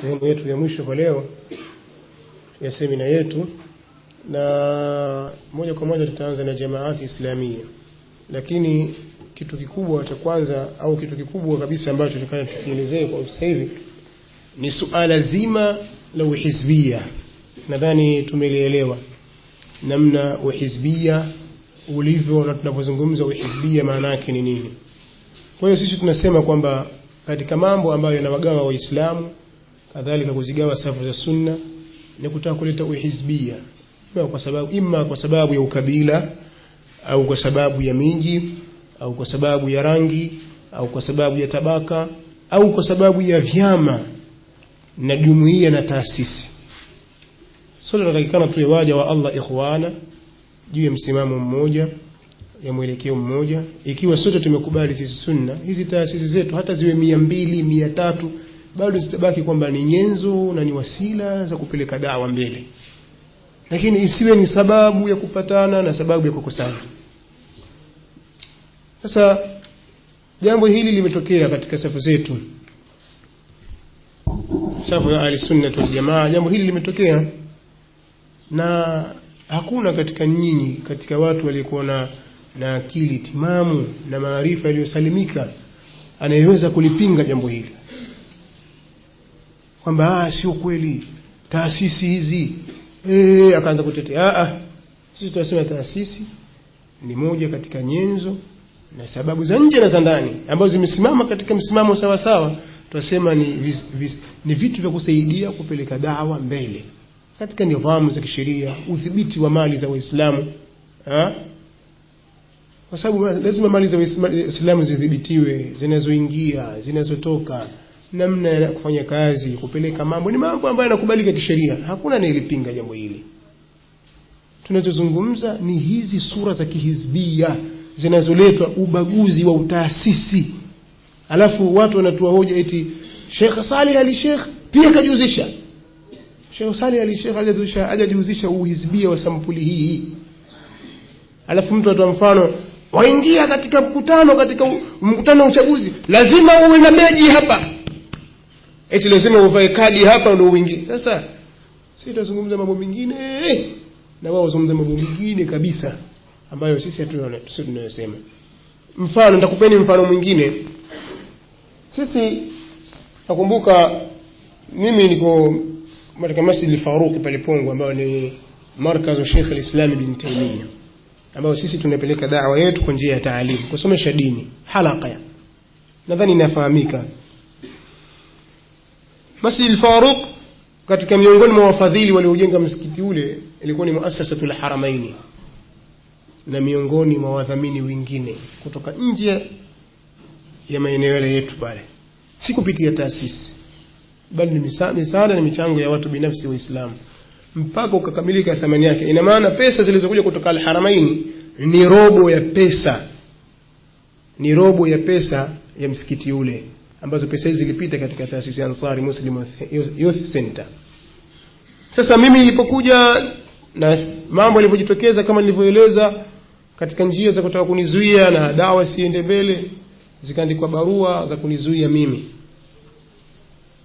sehemu yetu ya mwisho kwa leo ya semina yetu, na moja kwa moja tutaanza na jamaati islamia. Lakini kitu kikubwa cha kwanza au kitu kikubwa kabisa ambacho tunataka tukielezee kwa sasa hivi ni suala zima la uhizbia. Nadhani tumelielewa namna uhizbia ulivyo na tunapozungumza uhizbia maana yake ni nini. Kwa hiyo sisi tunasema kwamba katika mambo ambayo yanawagawa waislamu, kadhalika kuzigawa safu za sunna, ni kutaka kuleta uhizbia, ima kwa sababu ya ukabila, au kwa sababu ya miji, au kwa sababu ya rangi, au kwa sababu ya tabaka, au kwa sababu ya vyama na jumuiya na taasisi. Sote tunatakikana tuwe waja wa Allah ikhwana juu ya msimamo mmoja, ya mwelekeo mmoja. Ikiwa sote tumekubali sisi sunna, hizi taasisi zetu hata ziwe 200, 300, bado zitabaki kwamba ni nyenzo na ni wasila za kupeleka dawa mbele, lakini isiwe ni sababu ya kupatana na sababu ya kukosana. Sasa jambo hili limetokea katika safu zetu, safu ya ahli-sunnah wal jamaa. Jambo hili limetokea na hakuna katika nyinyi, katika watu waliokuwa na akili timamu na maarifa yaliyosalimika, anayeweza kulipinga jambo hili kwamba sio kweli taasisi hizi akaanza kutetea. Sisi tunasema taasisi ni moja katika nyenzo na sababu za nje na za ndani ambazo zimesimama katika msimamo sawa sawa. Tunasema ni vitu vya kusaidia kupeleka dawa mbele katika nidhamu za kisheria, udhibiti wa mali za Waislamu, kwa sababu lazima mali za Waislamu zidhibitiwe, zinazoingia, zinazotoka, namna ya kufanya kazi, kupeleka mambo, ni mambo ambayo yanakubalika kisheria. Hakuna anayelipinga jambo hili. Tunachozungumza ni hizi sura za kihizbia zinazoletwa, ubaguzi wa utaasisi. Alafu watu wanatoa hoja eti Sheikh Saleh Ali Sheikh pia kajihusisha. Sheikh Saleh Ali Sheikh hajajihusisha uhizbia wa sampuli hii. Alafu mtu atoa mfano, waingia katika mkutano wa uchaguzi, lazima uwe na beji hapa. Eti lazima uvae kadi hapa ndio uingie. Sasa sisi tunazungumza mambo mengine na wao wazungumza mambo mengine kabisa ambayo sisi hatunaona, sisi tunayosema. Mfano, nitakupeni mfano mwingine. Sisi nakumbuka mimi niko katika Masjid al-Faruq pale Pongwe, ambao ni markaz wa Sheikh al-Islam Ibn Taymiyyah, ambao sisi tunapeleka da'wa yetu kwa njia ya taalimu, kusomesha dini, halaka. Nadhani inafahamika. Masjid al-Faruq katika miongoni mwa wafadhili waliojenga msikiti ule ilikuwa ni Muassasatul Haramaini, na miongoni mwa wadhamini wengine kutoka nje ya maeneo yetu pale, si kupitia taasisi, bali ni misaada na michango ya watu binafsi Waislamu, mpaka ukakamilika thamani yake. Ina maana pesa zilizokuja kutoka al-Haramaini ni robo ya pesa ya msikiti ule, ambazo pesa hizi zilipita katika taasisi ya Ansari Muslim Youth Center. Sasa mimi nilipokuja na mambo yalipojitokeza kama nilivyoeleza, katika njia za kutaka kunizuia na dawa siende mbele, zikaandikwa barua za kunizuia mimi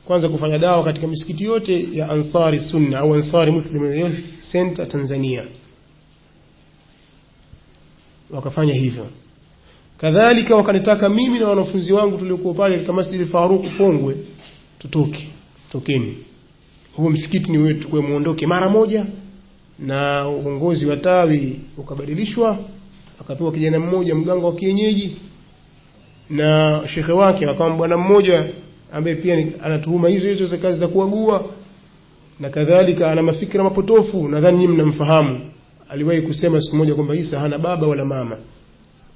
kwanza kufanya dawa katika misikiti yote ya Ansari Sunna au Ansari Muslim Youth Center Tanzania. Wakafanya hivyo. Kadhalika wakanitaka mimi na wanafunzi wangu tuliokuwa pale katika Masjid al-Faruq Pongwe tokeni, huo msikiti ni wetu, kwa muondoke mara moja. Na uongozi wa tawi ukabadilishwa, akapewa kijana mmoja mganga wa kienyeji, na shekhe wake akawa bwana mmoja ambaye pia anatuhuma hizo za kazi za kuagua, na kadhalika ana mafikira mapotofu. Nadhani nyinyi mnamfahamu. Aliwahi kusema siku moja kwamba Isa hana baba wala mama,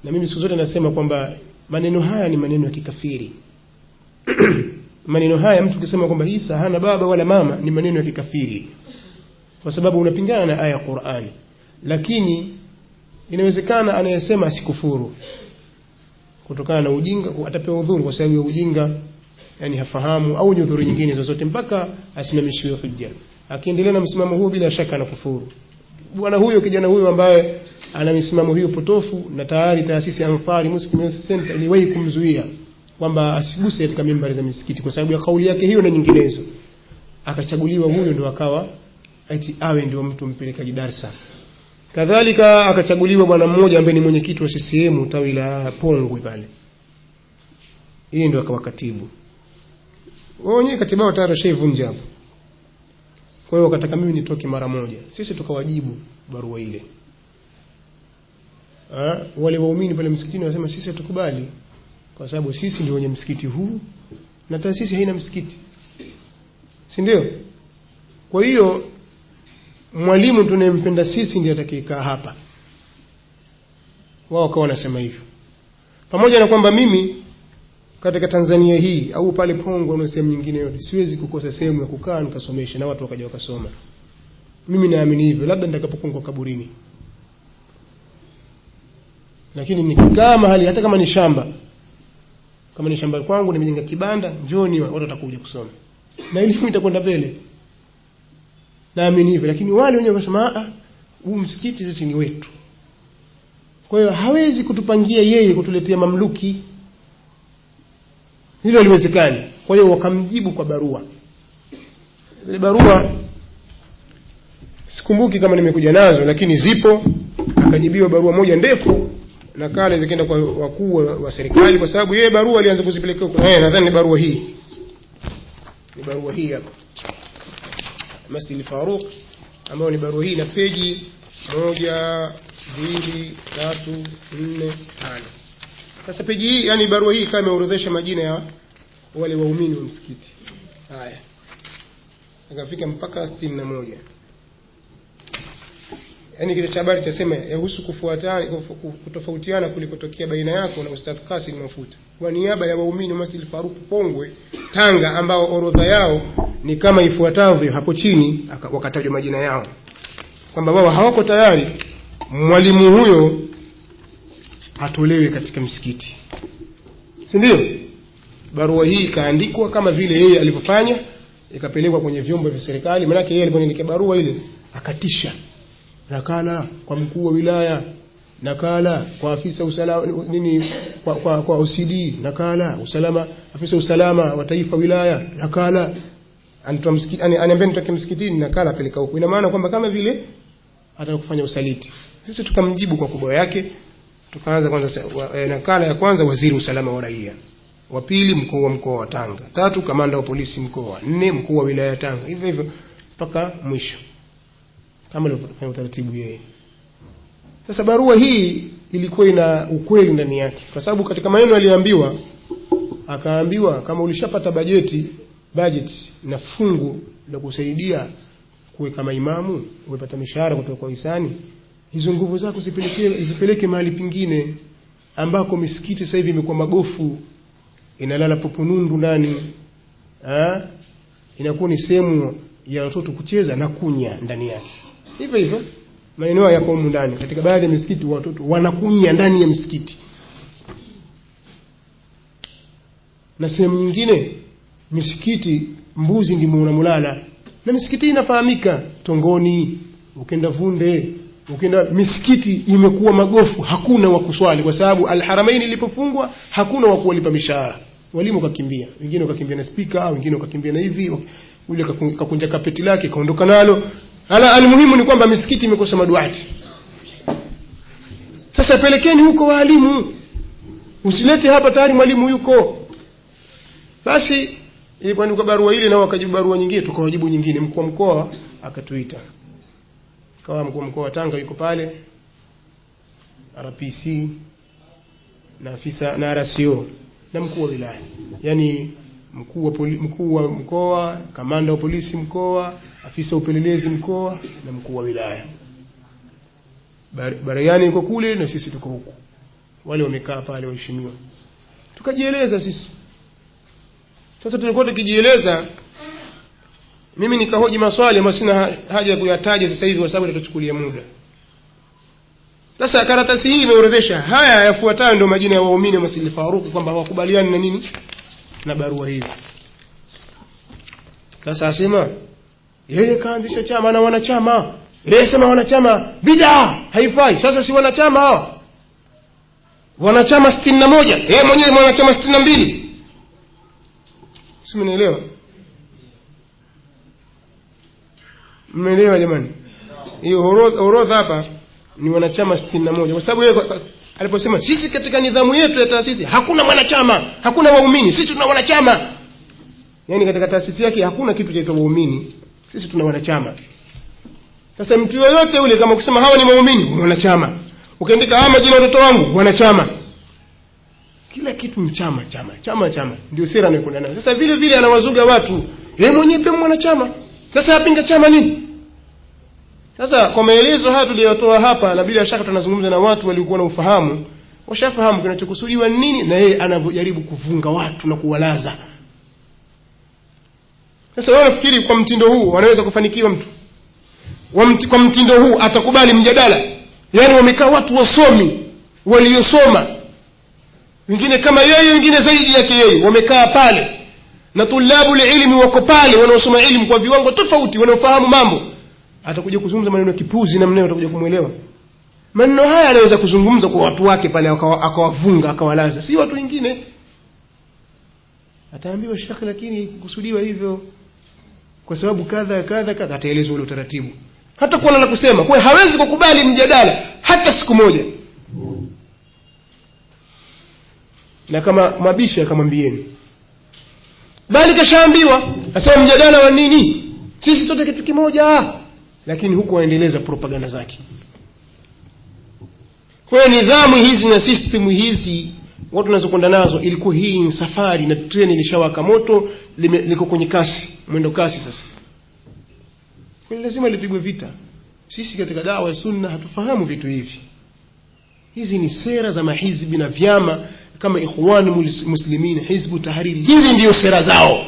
na mimi siku zote nasema kwamba maneno haya ni maneno ya kikafiri. Maneno haya mtu kusema kwamba Isa hana baba wala mama ni maneno ya kikafiri, kwa sababu unapingana na aya ya Qur'ani. Lakini inawezekana anayesema asikufuru kutokana na ujinga, atapewa udhuru kwa sababu ya ujinga, yani hafahamu, au udhuru nyingine zozote, mpaka asimamishiwe hujja. Akiendelea na msimamo huo, bila shaka na kufuru. Bwana huyo, kijana huyo ambaye ana misimamo hiyo potofu, na tayari taasisi ya Ansari Muslim Youth Center iliwahi kumzuia kwamba asiguse katika mimbari za misikiti kwa sababu ya kauli yake hiyo na nyinginezo. akachaguliwa huyo ndio akawa eti awe ndio mtu mpelekaji darasa. Kadhalika akachaguliwa bwana mmoja ambaye ni mwenyekiti wa CCM tawi la Pongwe pale, yeye ndio akawa katibu. Wao wenyewe katiba tayari shaivunja hapo. Kwa hiyo wakataka mimi nitoke mara moja. Sisi tukawajibu barua ile. Wale waumini pale msikitini wanasema sisi hatukubali kwa sababu sisi ndio wenye msikiti huu na taasisi haina msikiti. Si ndio? Kwa hiyo mwalimu tunayempenda sisi ndiye atakayekaa hapa. Wao kwa wanasema hivyo. Pamoja na kwamba mimi katika Tanzania hii au pale Pongwe na sehemu nyingine yote siwezi kukosa sehemu ya kukaa nikasomesha na watu wakaja wakasoma. Mimi naamini hivyo, labda nitakapokuwa kaburini. Lakini nikikaa mahali hata kama ni shamba, kama ni shamba kwangu nimejenga kibanda, njooni watu watakuja kusoma. Na elimu itakwenda mbele. Naamini hivyo, lakini wale wenyewe wanasema huu msikiti sisi ni wetu. Kwa hiyo hawezi kutupangia yeye kutuletea mamluki. Hilo haliwezekani. Kwa hiyo wakamjibu kwa barua. Ile barua sikumbuki kama nimekuja nazo, lakini zipo. Akajibiwa barua moja ndefu na kale zikaenda kwa wakuu wa serikali, kwa sababu yeye barua alianza kuzipeleka huko. Nadhani ni barua hii. Ni barua hii hapa. Masjid Faruq, ambayo ni barua hii na peji 1 2 3 4 5. Sasa peji hii, yani barua hii kama imeorodhesha majina ya wale waumini wa msikiti. Haya. Akafika mpaka 61. Yani kile cha habari chasema yahusu kutofautiana kulikotokea baina yako na Ustadh Qasim Mafuta kwa niaba ya waumini wa Masjid Faruq Pongwe Tanga, ambao orodha yao ni kama ifuatavyo. Hapo chini wakatajwa majina yao kwamba wao hawako tayari mwalimu huyo atolewe katika msikiti. Si ndio? Barua hii ikaandikwa kama vile yeye alivyofanya, ikapelekwa kwenye vyombo vya serikali. Maana yeye alipoandika barua ile akatisha, nakala kwa mkuu wa wilaya, nakala kwa afisa usalama nini, kwa OCD, nakala usalama, afisa usalama wa taifa wilaya, nakala anatoa msikiti, aniambia nitoke msikitini, nakala apeleka huko. Ina maana kwamba kama vile hata kufanya usaliti. Sisi tukamjibu kwa kubwa yake. Tukaanza kwanza nakala ya kwanza waziri usalama wa raia, wa pili mkuu wa mkoa wa Tanga, tatu kamanda wa polisi mkoa, 4 mkuu wa wilaya ya Tanga, hivyo hivyo mpaka mwisho kama alivyofanya utaratibu yeye. Sasa barua hii ilikuwa ina ukweli ndani yake, kwa sababu katika maneno aliambiwa, akaambiwa kama ulishapata budget na fungu la kusaidia kuweka maimamu, umepata mishahara kutoka kwa hisani, hizo nguvu zako zipeleke mahali pingine ambako misikiti sasa hivi imekuwa magofu, inalala poponundu ndani, inakuwa ni sehemu ya watoto kucheza na kunya ndani yake. Hivyo hivyo maneno yako humu ndani. Katika baadhi ya misikiti watoto wanakunya ndani ya msikiti, na sehemu nyingine misikiti mbuzi ndimo unamulala. Na misikiti inafahamika Tongoni, ukenda Vunde, ukenda misikiti imekuwa magofu, hakuna wa kuswali kwa sababu Al-Haramain ilipofungwa hakuna wa kuwalipa mishahara. Walimu kakimbia, wengine wakakimbia na speaker, wengine wakakimbia na hivi, yule kakunja kapeti lake kaondoka nalo. Almuhimu ni kwamba misikiti imekosa maduati. Sasa pelekeni huko walimu, usilete hapa tayari mwalimu yuko. Basi ilipoandikwa barua ile, nao wakajibu barua nyingine, tukawajibu nyingine. Mkuu wa mkoa akatuita, kama mkuu wa mkoa wa Tanga yuko pale, RPC na afisa na RCO na mkuu wa wilaya, yani mkuu wa mkoa, kamanda wa polisi mkoa, afisa upelelezi mkoa na mkuu wa wilaya. Bariani yuko kule na sisi tuko huku. Wale wamekaa pale waheshimiwa. Tukajieleza sisi. Sasa tulikuwa tukijieleza, mimi nikahoji maswali ambayo sina haja ya kuyataja sasa hivi kwa sababu itatuchukulia muda. Sasa karatasi hii imeorodhesha haya yafuatayo, ndio majina ya waumini wa Masjid Faruq kwamba hawakubaliani na nini na barua hii. Sasa asema yeye kaanzisha chama na wanachama, yeye sema wanachama bid'a haifai. Sasa si wanachama hao, wanachama 61, yeye mwenyewe wanachama 62. Simenielewa? Mmeelewa jamani? Hiyo orodha hapa ni wanachama 61 kwa sababu yeye aliposema sisi katika nidhamu yetu ya taasisi hakuna mwanachama, hakuna waumini, sisi tuna wanachama. Yaani katika taasisi yake hakuna kitu chaitwa waumini, sisi tuna wanachama. Sasa mtu yoyote ule kama kusema hawa ni waumini, wanachama. Ukiandika haya majina watoto wangu, wanachama. Kila kitu mchama, chama. Ndio sera anayokwenda nayo. Sasa vile vile anawazuga watu, yeye mwenyewe pia mwanachama. Sasa apinga chama nini? Sasa kwa maelezo haya tuliyotoa hapa, na bila shaka tunazungumza na watu waliokuwa na ufahamu, washafahamu kinachokusudiwa nini na yeye anajaribu kuvunga watu na kuwalaza. Sasa wewe unafikiri kwa mtindo huu wanaweza kufanikiwa mtu? Kwa mtindo huu atakubali mjadala? Yaani wamekaa watu wasomi, waliosoma, wengine kama yeye, wengine zaidi yake yeye, wamekaa pale na tulabu ilmi wako pale wanaosoma elimu kwa viwango tofauti, wanaofahamu mambo. Atakuja kuzungumza maneno kipuzi na mneo utakuja kumuelewa. Maneno haya anaweza kuzungumza kwa watu wake pale akawavunga akawalaza, si watu wengine. Ataambiwa Sheikh, lakini kusudiwa hivyo kwa sababu kadha ataelezwa ule utaratibu. Hata kuwa la kusema, kwa hawezi kukubali mjadala hata siku moja. Na kama mabisha akamwambieni, bali kashaambiwa asema mjadala wa nini? Sisi sote kitu kimoja. Lakini huko waendeleza propaganda zake. Kwa nidhamu hizi na system hizi watu wanazokwenda nazo, ilikuwa hii ni safari na treni ilishawaka moto, liko kwenye kasi, mwendo kasi sasa. Kwa lazima lipigwe vita. Sisi katika dawa ya sunna hatufahamu vitu hivi. Hizi ni sera za mahizbi na vyama kama Ikhwan Muslimin, Hizbu Tahriri. Hizi ndio sera zao.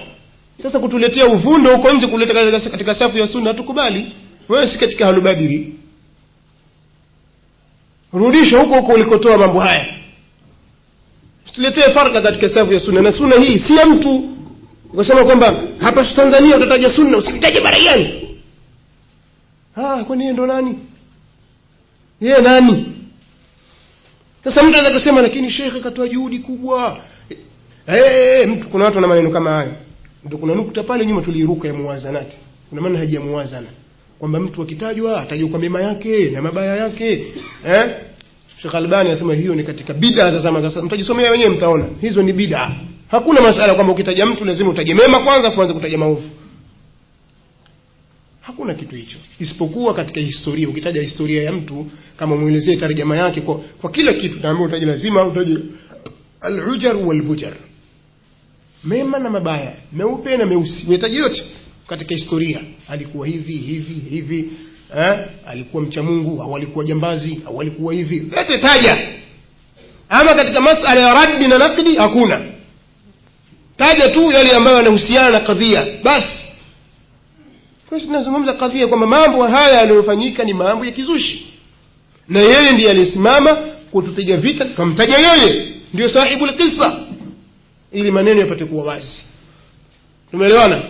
Sasa kutuletea uvundo huko nje, kuleta katika safu ya sunna hatukubali. Wewe si katika Ahlubadiri. Rudisha huko ulikotoa mambo haya. Tuletee farka katika safu ya sunna, na sunna hii si ya mtu. Ukasema kwamba hapa Tanzania utataja sunna, usimtaje Barayani. Kwani yeye ndo nani? Yeye nani? Sasa mtu anaweza kusema lakini Sheikh katoa juhudi kubwa. Mtu, kuna watu wana maneno kama haya. Ndio kuna nukta pale nyuma tuliruka ya muwazanati. Kuna maana haja ya muwazana. Kwamba mtu akitajwa atajwa kwa mema yake na mabaya yake. Sheikh Albani anasema hiyo ni katika bid'a za zama sasa. Mtajisomea wenyewe mtaona. Hizo ni bid'a. Hakuna masala kwamba ukitaja mtu lazima utaje mema kwanza kuanza kutaja maovu. Hakuna kitu hicho. Isipokuwa katika historia, ukitaja historia ya mtu kama muelezee tarjama yake kwa kila kitu, naambiwa utaje lazima utaje al-ujar wal-bujar. Mema na mabaya, meupe na meusi. Unataja yote katika historia. Alikuwa hivi, alikuwa mcha Mungu au alikuwa jambazi au alikuwa hivi. Yote taja. Ama katika masala ya raddi na naqdi hakuna. Taja tu yale ambayo yanahusiana na kadhia. Basi. Kwa hiyo tunazungumza kadhia kwamba mambo haya yanayofanyika ni mambo ya kizushi. Na yeye ndiye alisimama kutupiga vita, kumtaja yeye ndio sahibu al-qissa, ili maneno yapate kuwa wazi. Tumeelewana?